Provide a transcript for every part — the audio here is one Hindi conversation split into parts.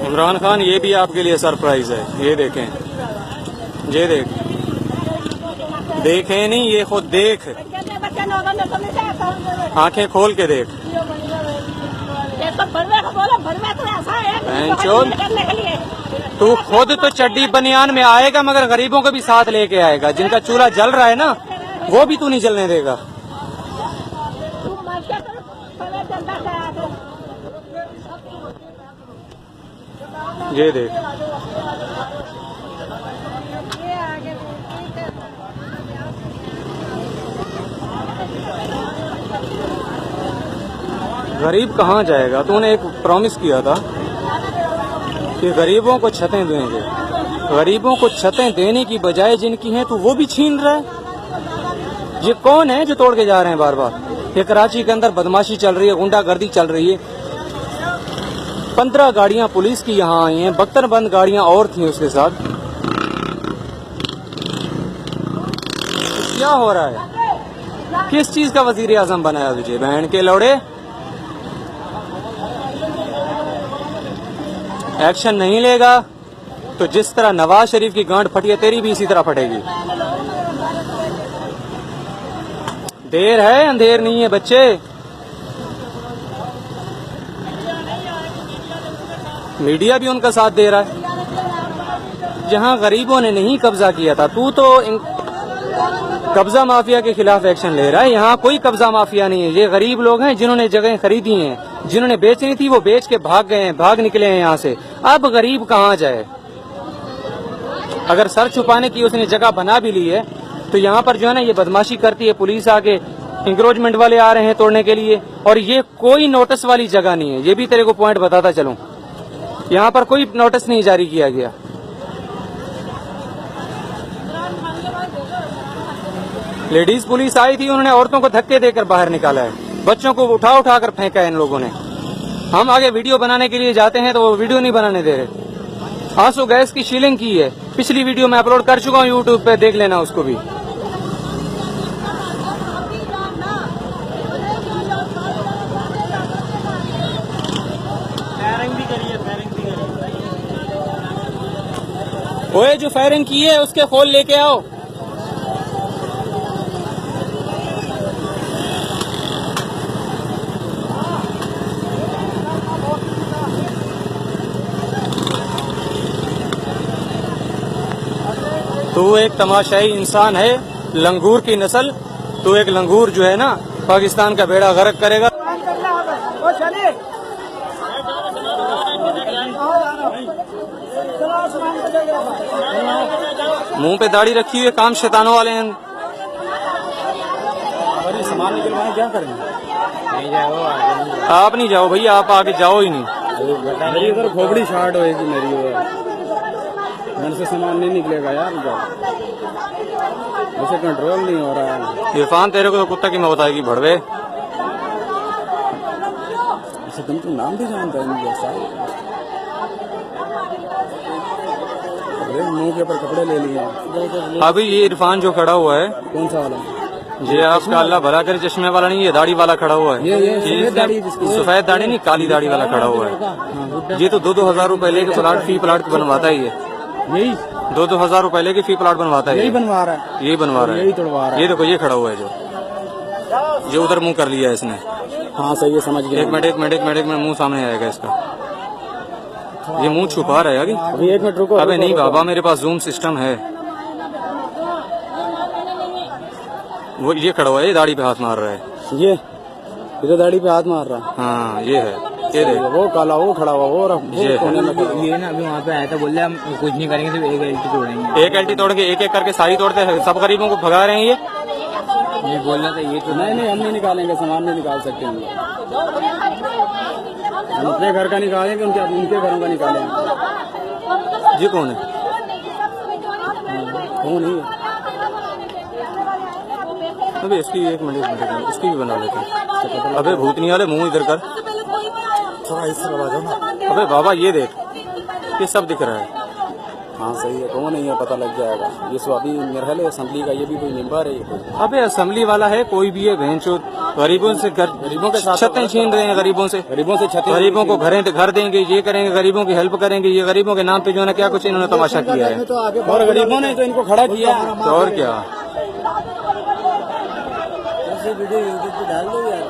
इमरान खान, ये भी आपके लिए सरप्राइज है। ये देखें, ये देखें नहीं, ये खुद देख, आंखें खोल के देख। तू खुद तो चड्डी बनियान में आएगा, मगर गरीबों को भी साथ लेके आएगा। जिनका चूल्हा जल रहा है ना, वो भी तू नहीं जलने देगा। ये देख, गरीब कहाँ जाएगा? तूने एक प्रॉमिस किया था कि गरीबों को छतें देंगे। गरीबों को छतें देने की बजाय जिनकी हैं, तो वो भी छीन रहा है। ये कौन है जो तोड़ के जा रहे हैं बार बार? ये कराची के अंदर बदमाशी चल रही है, गुंडागर्दी चल रही है। 15 गाड़ियां पुलिस की यहाँ आई हैं, बख्तरबंद गाड़ियां और थी उसके साथ। क्या हो रहा है? किस चीज का वजीर आजम बनाया तुझे, बहन के लौड़े? एक्शन नहीं लेगा तो जिस तरह नवाज शरीफ की गांड फटी है, तेरी भी इसी तरह फटेगी। देर है, अंधेर नहीं है बच्चे। मीडिया भी उनका साथ दे रहा है। जहां गरीबों ने नहीं कब्जा किया था, तू तो कब्जा माफिया के खिलाफ एक्शन ले रहा है। यहाँ कोई कब्जा माफिया नहीं है। ये गरीब लोग हैं जिन्होंने जगह खरीदी हैं, जिन्होंने बेचनी थी वो बेच के भाग गए हैं, भाग निकले हैं यहाँ से। अब गरीब कहाँ जाए? अगर सर छुपाने की उसने जगह बना भी ली है, तो यहाँ पर जो है ना, ये बदमाशी करती है पुलिस। आगे इंक्रोचमेंट वाले आ रहे हैं तोड़ने के लिए, और ये कोई नोटिस वाली जगह नहीं है। ये भी तेरे को पॉइंट बताता चलूं, यहाँ पर कोई नोटिस नहीं जारी किया गया। लेडीज पुलिस आई थी, उन्होंने औरतों को धक्के देकर बाहर निकाला है, बच्चों को उठा उठा कर फेंका है इन लोगों ने। हम आगे वीडियो बनाने के लिए जाते हैं तो वो वीडियो नहीं बनाने दे रहे। आंसू गैस की शीलिंग की है, पिछली वीडियो मैं अपलोड कर चुका हूँ यूट्यूब पे, देख लेना उसको भी। ओए, जो फायरिंग की है उसके खोल लेके आओ। तू एक तमाशाई इंसान है, लंगूर की नस्ल। तू एक लंगूर जो है ना, पाकिस्तान का बेड़ा गर्क करेगा। मुंह पे दाढ़ी रखी हुई है, काम शैतानों वाले हैं। सामान निकलवाएं, क्या करेंगे? नहीं जाओ, आप नहीं जाओ भैया, आप आगे जाओ ही नहीं। मेरी उधर खोपड़ी शार्ट होएगी मेरी, घर से सामान नहीं निकलेगा यार, उसे कंट्रोल नहीं हो रहा है। इरफान, तेरे को तो कुत्ता की मौत आएगी भड़वे। अच्छा, तुम तो नाम भी जानता है मुझे। मुंह के ऊपर कपड़े ले लिए। अभी ये इरफान जो खड़ा हुआ है, कौन सा वाला? ये आपका अल्लाह भला करे, चश्मे वाला नहीं, ये दाढ़ी वाला खड़ा हुआ है। ये सफेद दाढ़ी नहीं, काली दाढ़ी वाला खड़ा हुआ है। ये तो 2-2 हजार रुपए लेके प्लाट, फी प्लाट बनवाता है। ये यही 2-2 हजार रुपए लेके फी प्लाट बनवाता है। यही बनवा रहा है, यही बनवा रहा है, यही तोड़वा रहा है। ये देखो, ये खड़ा हुआ है जो उधर मुंह कर लिया है इसने। हाँ सही है, समझ गया। एक मिनट में मुंह सामने आएगा इसका। ये मुंह छुपा रहा है अभी। 1 मिनट रुको। अबे नहीं बाबा, मेरे पास जूम सिस्टम है। वो ये खड़ा हुआ है, ये दाढ़ी पे हाथ मार रहा है। ये तो दाढ़ी पे हाथ मार रहा है। हाँ, ये है। ये देख, वो काला, वो खड़ा हुआ, वो ये ना अभी वहाँ पे आया था, बोल रहे हम कुछ नहीं करेंगे, सिर्फ एक एल्टी तोड़ेंगे। एक एल्टी तोड़ के एक करके सारी तोड़ते हैं, सब गरीबों को भगा रहे हैं। ये बोलना था, ये तो नहीं, हम नहीं निकालेंगे, सामान नहीं निकाल सकते हम अपने घर का निकालेंगे, उनके घरों का निकालेंगे। ये कौन है? कौन है? अबे इसकी एक मिनट इसकी भी बना लेते हैं। अबे भूतनी वाले, मुंह इधर कर, थोड़ा इस तरफ आ जाओ ना। अबे बाबा, ये देख, ये सब दिख रहा है। हाँ सही है, कौन है ये पता लग जाएगा। ये स्वादी मेरे ख्याल है असेंबली का, ये भी कोई मेंबर है ये कोई। अबे असेंबली वाला है कोई भी है, भैंचो गरीबों से गरीबों के साथ छतें छीन रहे हैं, गरीबों से छतें, गरीबों को घर देंगे, ये करेंगे, गरीबों की हेल्प करेंगे। ये गरीबों के नाम पे जो है ना क्या कुछ इन्होंने तमाशा किया है, और गरीबों ने तो इनको खड़ा किया। तो और क्या।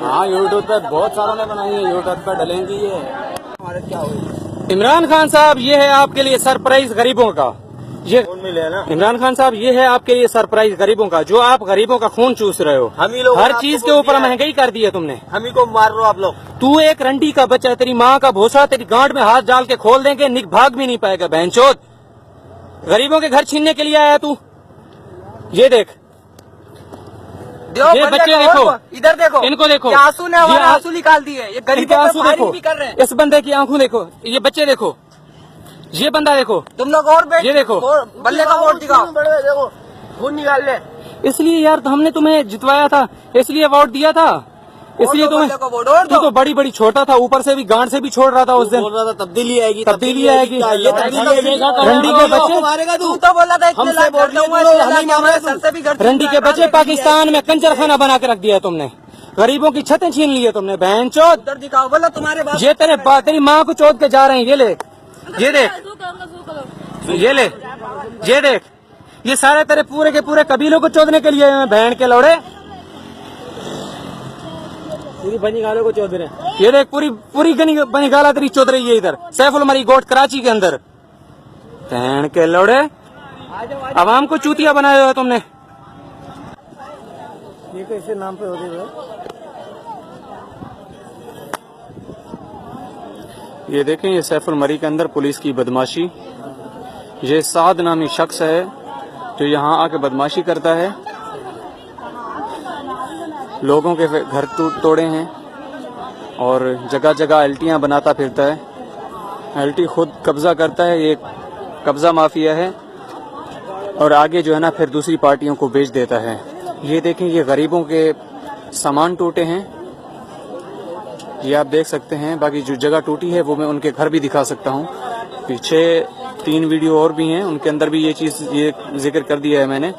हाँ यूट्यूब पे बहुत सारों ने बनाई है, यूट्यूब पे डलेंगी ये। हमारे क्या हुई। इमरान खान साहब ये है आपके लिए सरप्राइज गरीबों का। ये इमरान खान साहब ये है आपके लिए सरप्राइज गरीबों का, जो आप गरीबों का खून चूस रहे हो। हम ही लोग हर चीज के ऊपर महंगाई कर दी है तुमने। हम ही को मार रहे हो आप लोग। तू एक रंडी का बच्चा है, तेरी माँ का भोसा तेरी गांड में हाथ डाल के खोल देंगे, निक भाग भी नहीं पाएगा बहनचोद। गरीबों के घर छीनने के लिए आया तू। ये देख, ये बच्चे देखो, इधर देखो, इनको देखो, आंसू ने हमारे आंसू निकाल दिए। ये गरीबों पे आंसू फायरिंग देखो, भी कर रहे हैं। इस बंदे की आंखों देखो, ये बच्चे देखो, ये बंदा देखो, तुम लोग और ये देखो, बल्ले का वोट दिखाओ, देखो खून निकाल ले। इसलिए यार हमने तुम्हें जितवाया था, इसलिए वोट दिया था, इसलिए तुम्हें। तू तो बड़ी बड़ी छोटा था, ऊपर से भी गांड से भी छोड़ रहा था उस दिन। बोल रहा था तब्दीली आएगी, तब्दीली आएगी। ये रंडी के बच्चे मारेगा तू तो बोला था इतने लाख कर दूंगा, हमारे सर से भी घर रंडी के बच्चे पाकिस्तान में कंजर खाना बना के रख दिया तुमने। गरीबों की छतें छीन ली है तुमने बहनचोद। उधर दिखाओ, बोला तुम्हारे बाप। ये तेरी माँ को चोद के जा रहे हैं। ये ले, ये देख, ये ले, ये देख, ये सारे तेरे पूरे के पूरे कबीलों को चोदने के लिए आए हैं, बहन के लौड़े। पूरी बनिगालों को चौध रहे हैं। ये देख, पूरी बनिगाला तेरी चौध रही है इधर सैफुल मरी गोट कराची के अंदर। बहन के लौड़े, अवाम को चूतिया बनाया हुआ तुमने। ये कैसे नाम पे हो रही है। ये देखें, ये सैफुल मरी के अंदर पुलिस की बदमाशी। ये साद नामी शख्स है जो यहाँ आके बदमाशी करता है, लोगों के घर तोड़े हैं और जगह जगह एल्टियाँ बनाता फिरता है। एल्टी खुद कब्जा करता है, ये कब्जा माफिया है, और आगे जो है ना फिर दूसरी पार्टियों को बेच देता है। ये देखें, ये गरीबों के सामान टूटे हैं, ये आप देख सकते हैं। बाकी जो जगह टूटी है वो मैं उनके घर भी दिखा सकता हूँ। पीछे 3 वीडियो और भी हैं, उनके अंदर भी ये चीज़ ये जिक्र कर दिया है मैंने।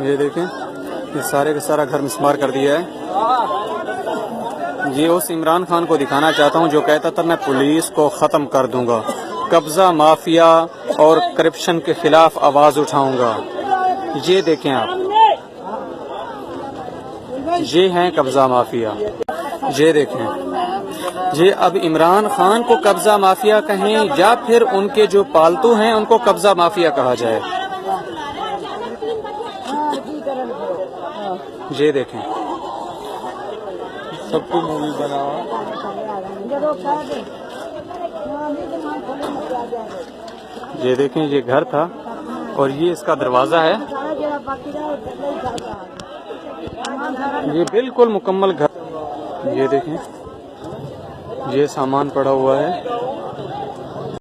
ये देखें, ये सारे का सारा घर मिसमार कर दिया है। ये उस इमरान खान को दिखाना चाहता हूँ जो कहता था मैं पुलिस को ख़त्म कर दूंगा, कब्ज़ा माफिया और करप्शन के खिलाफ आवाज़ उठाऊंगा। ये देखें आप, ये हैं कब्ज़ा माफिया। ये देखें, ये अब इमरान खान को कब्ज़ा माफिया कहें या फिर उनके जो पालतू हैं उनको कब्ज़ा माफिया कहा जाए। ये देखें, सबको मूवी बनाओ। ये देखें, ये घर था और ये इसका दरवाजा है। ये बिल्कुल मुकम्मल घर। ये देखें, ये सामान पड़ा हुआ है।